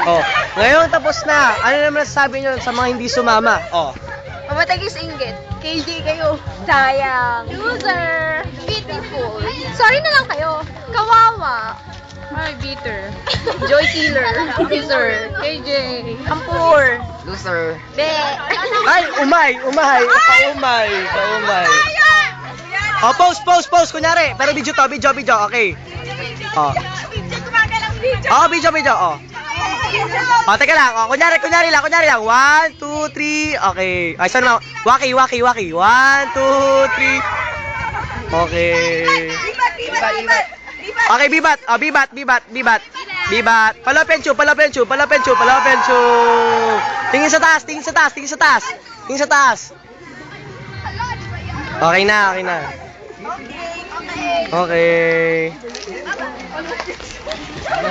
Oh, ngayon tapos na. Ano naman sabi niyo sa mga hindi sumama? Oh. Mamatagis inggit. KJ kayo. Sayang. Loser. Beautiful. Sorry na lang kayo. Kawawa. Ay, bitter. Joy killer. Loser. KJ. Ampur. Loser. Be. Ay, umay. Paumay. Oh, pause. Kunyari. Pero video to, video. Okay. Oh. Oh, video. Oh. Oh, teka lang. Oh, kunyari lang. 1, 2, 3. Okay. Ay, saan na? Waki. 1, 2, 3. Okay. Okay, bibat. Oh, bibat. Palapenchu. Tingin sa taas. Okay na. Okay. Ano